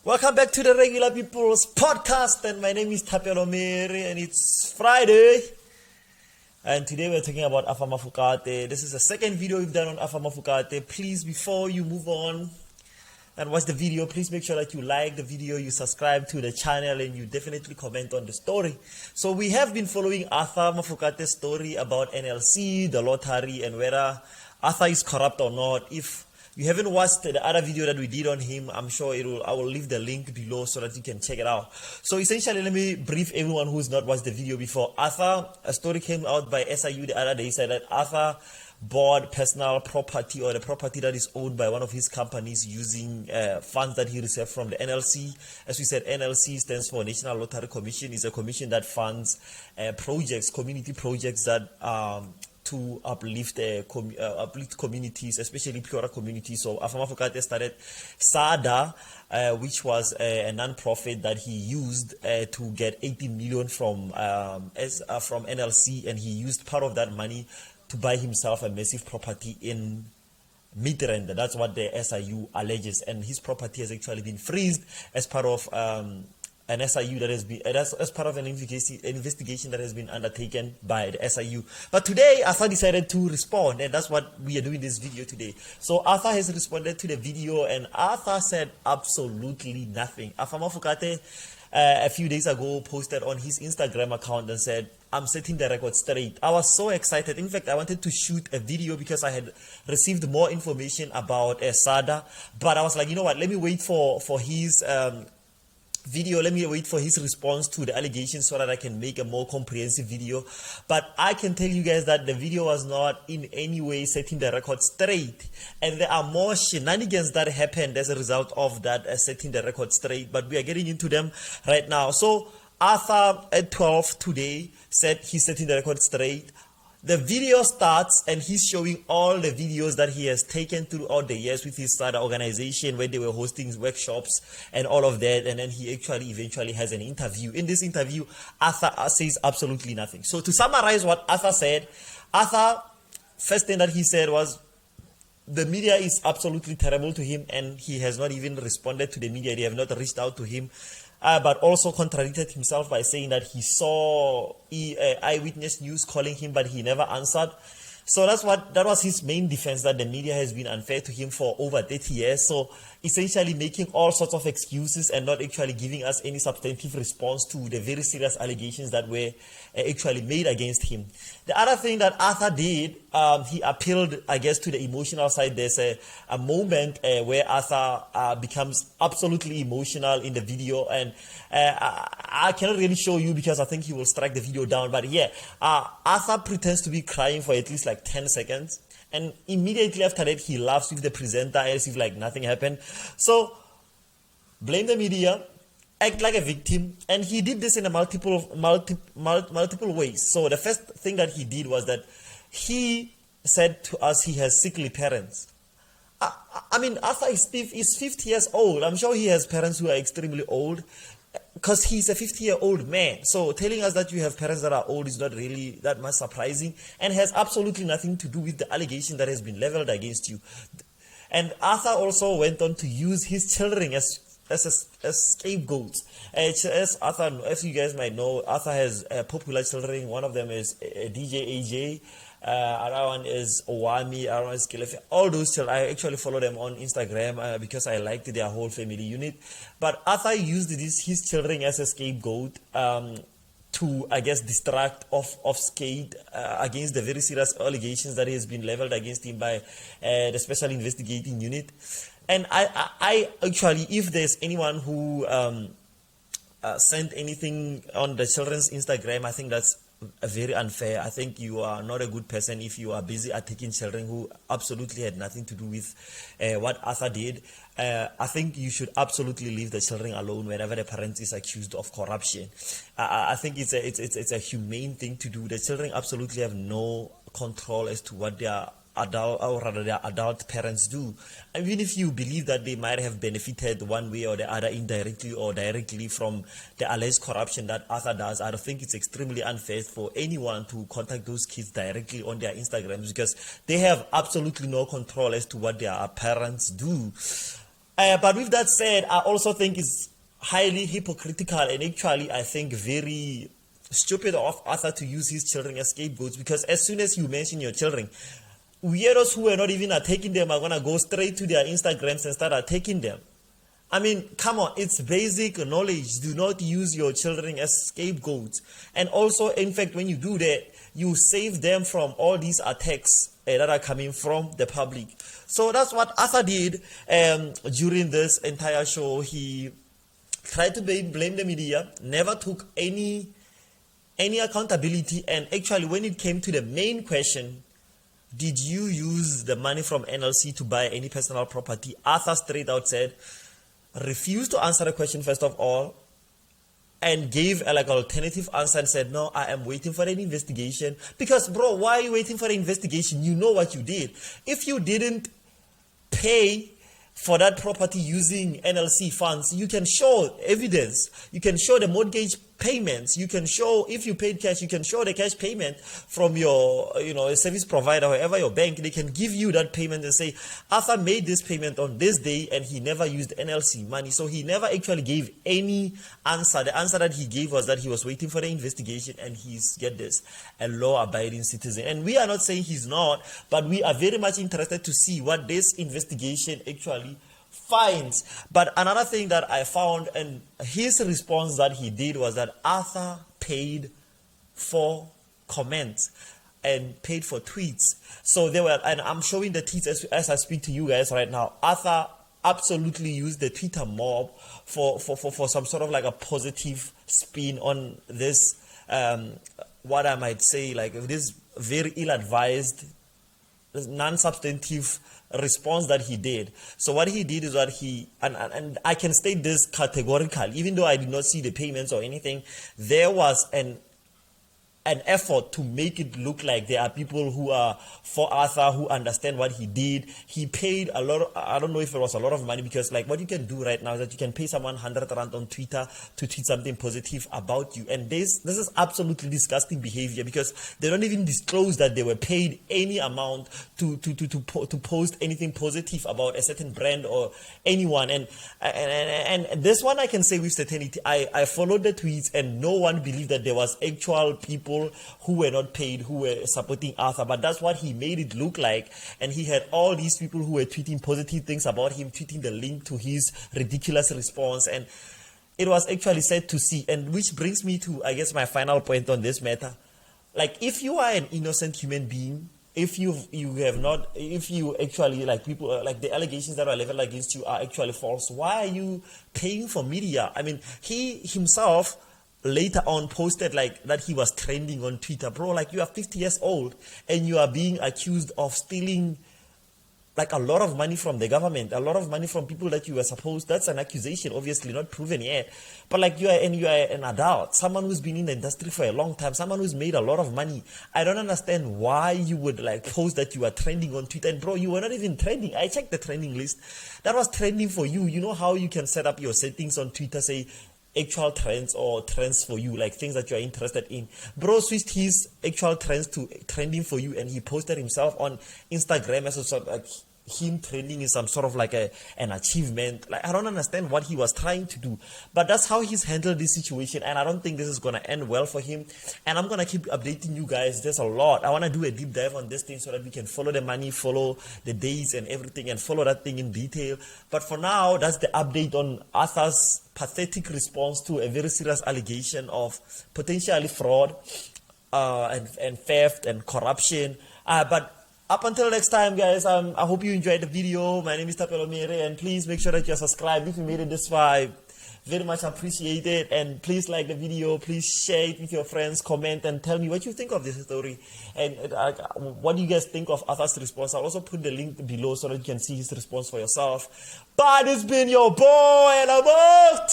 Welcome back to the Regular People's Podcast, and my name is Tapelo Mary, and it's Friday. And today we're talking about Mafokane. This is the second video we've done on Mafokane. Please, before you move on and watch the video, please make sure that you like the video, you subscribe to the channel, and you definitely comment on the story. So we have been following Mafokane's story about NLC, the lottery, and whether Arthur is corrupt or not. If you haven't watched the other video that we did on him, I'm sure I will leave the link below so that you can check it out. So essentially, let me brief everyone who's not watched the video before. Arthur, a story came out by SIU the other day, said that Arthur bought personal property, or the property that is owned by one of his companies, using funds that he received from the NLC. As we said, NLC stands for National Lottery Commission. It's a commission that funds projects, community projects that to uplift communities, especially poorer communities. So Mafokane started SADA, which was a non-profit that he used to get 80 million from NLC, and he used part of that money to buy himself a massive property in Midrand. That's what the SIU alleges, and his property has actually been freezed as part of an SIU that has been as part of an investigation that has been undertaken by the SIU. But today Arthur decided to respond, and that's what we are doing this video today. So Arthur has responded to the video, and Arthur said absolutely nothing. Mafokane a few days ago posted on his Instagram account and said, "I'm setting the record straight." I was so excited. In fact, I wanted to shoot a video because I had received more information about SADA, but I was like, you know what, let me wait for his video. Let me wait for his response to the allegations so that I can make a more comprehensive video. But I can tell you guys that the video was not in any way setting the record straight, and there are more shenanigans that happened as a result of that setting the record straight, but we are getting into them right now. So Arthur at 12 today said he's setting the record straight. The video starts and he's showing all the videos that he has taken throughout the years with his SADA organization, where they were hosting workshops and all of that. And then he eventually has an interview. In this interview, Arthur says absolutely nothing. So to summarize what Arthur said, first thing that he said was, the media is absolutely terrible to him, and he has not even responded to the media. They have not reached out to him. But also contradicted himself by saying that he saw eyewitness news calling him, but he never answered. So that was his main defense, that the media has been unfair to him for over 30 years. So essentially making all sorts of excuses and not actually giving us any substantive response to the very serious allegations that were actually made against him. The other thing that Arthur did, he appealed, I guess, to the emotional side. There's a moment where Arthur becomes absolutely emotional in the video, and I cannot really show you because I think he will strike the video down. But yeah, Arthur pretends to be crying for at least like 10 seconds, and immediately after that he laughs with the presenter as if like nothing happened. So blame the media, act like a victim, and he did this in a multiple ways. So the first thing that he did was that he said to us he has sickly parents. I mean, Arthur is 50 years old. I'm sure he has parents who are extremely old, because he's a 50-year-old man. So telling us that you have parents that are old is not really that much surprising, and has absolutely nothing to do with the allegation that has been leveled against you. And Arthur also went on to use his children as scapegoats. As you guys might know, Arthur has popular children. One of them is DJ AJ. Another one is Owami, another one is Kilefe. All those children, I actually follow them on Instagram because I liked their whole family unit. But Arthur used his children as a scapegoat to, I guess, distract off skate against the very serious allegations that has been leveled against him by the Special Investigating Unit. And I actually, if there's anyone who sent anything on the children's Instagram, I think that's very unfair. I think you are not a good person if you are busy attacking children who absolutely had nothing to do with what Arthur did. I think you should absolutely leave the children alone whenever the parent is accused of corruption. I think it's a humane thing to do. The children absolutely have no control as to what their adult parents do. Even if you believe that they might have benefited one way or the other, indirectly or directly, from the alleged corruption that Arthur does, I think it's extremely unfair for anyone to contact those kids directly on their Instagrams, because they have absolutely no control as to what their parents do. But with that said, I also think it's highly hypocritical and actually, I think, very stupid of Arthur to use his children as scapegoats, because as soon as you mention your children, weirdos who are not even attacking them are going to go straight to their Instagrams and start attacking them. I mean, come on, it's basic knowledge. Do not use your children as scapegoats. And also, in fact, when you do that, you save them from all these attacks that are coming from the public. So that's what Arthur did during this entire show. He tried to blame the media, never took any accountability. And actually, when it came to the main question, did you use the money from NLC to buy any personal property, Arthur straight out said, refused to answer the question first of all, and gave like an alternative answer and said, no, I am waiting for an investigation. Because, bro, why are you waiting for the investigation? You know what you did. If you didn't pay for that property using NLC funds, you can show evidence. You can show the mortgage payments. You can show, if you paid cash, you can show the cash payment from your, a service provider, whoever your bank. They can give you that payment and say, Arthur made this payment on this day and he never used NLC money. So he never actually gave any answer. The answer that he gave was that he was waiting for the investigation, and he's, get this, a law-abiding citizen. And we are not saying he's not, but we are very much interested to see what this investigation actually finds. But another thing that I found, and his response that he did, was that Arthur paid for comments and paid for tweets. So they were, and I'm showing the tweets as I speak to you guys right now. Arthur absolutely used the Twitter mob for some sort of like a positive spin on this, what I might say, like this very ill-advised, non-substantive response that he did. So what he did is that he, and I can state this categorically, even though I did not see the payments or anything, there was an effort to make it look like there are people who are for Arthur, who understand what he did. He paid a lot I don't know if it was a lot of money, because like what you can do right now is that you can pay someone 100 rand on Twitter to tweet something positive about you. And this is absolutely disgusting behavior, because they don't even disclose that they were paid any amount to post anything positive about a certain brand or anyone. And this one I can say with certainty, I followed the tweets and no one believed that there was actual people who were not paid, who were supporting Arthur. But that's what he made it look like. And he had all these people who were tweeting positive things about him, tweeting the link to his ridiculous response. And it was actually sad to see. And which brings me to, I guess, my final point on this matter. Like, if you are an innocent human being, if you actually, like, people, like the allegations that are leveled against you are actually false, why are you paying for media? I mean, he himself later on posted like that he was trending on Twitter. Bro, like, you are 50 years old and you are being accused of stealing like a lot of money from the government, a lot of money from people that you were supposed, that's an accusation, obviously not proven yet. But like, you are an adult, someone who's been in the industry for a long time, someone who's made a lot of money. I don't understand why you would like post that you are trending on Twitter. And bro, you were not even trending. I checked the trending list. That was trending for you. You know how you can set up your settings on Twitter, say actual trends or trends for you, like things that you are interested in. Bro switched his actual trends to trending for you, and he posted himself on Instagram as a sort of like him trending is some sort of like an achievement. Like, I don't understand what he was trying to do, but that's how he's handled this situation, and I don't think this is gonna end well for him. And I'm gonna keep updating you guys. There's a lot. I want to do a deep dive on this thing so that we can follow the money, follow the days and everything, and follow that thing in detail. But for now, that's the update on Arthur's pathetic response to a very serious allegation of potentially fraud and theft and corruption. But up until next time, guys, I hope you enjoyed the video. My name is Tapelo Mere, and please make sure that you're subscribed if you made it this far. Very much appreciated. And please like the video, please share it with your friends, comment, and tell me what you think of this story, and what do you guys think of Arthur's response. I'll also put the link below so that you can see his response for yourself. But it's been your boy, and I'm out.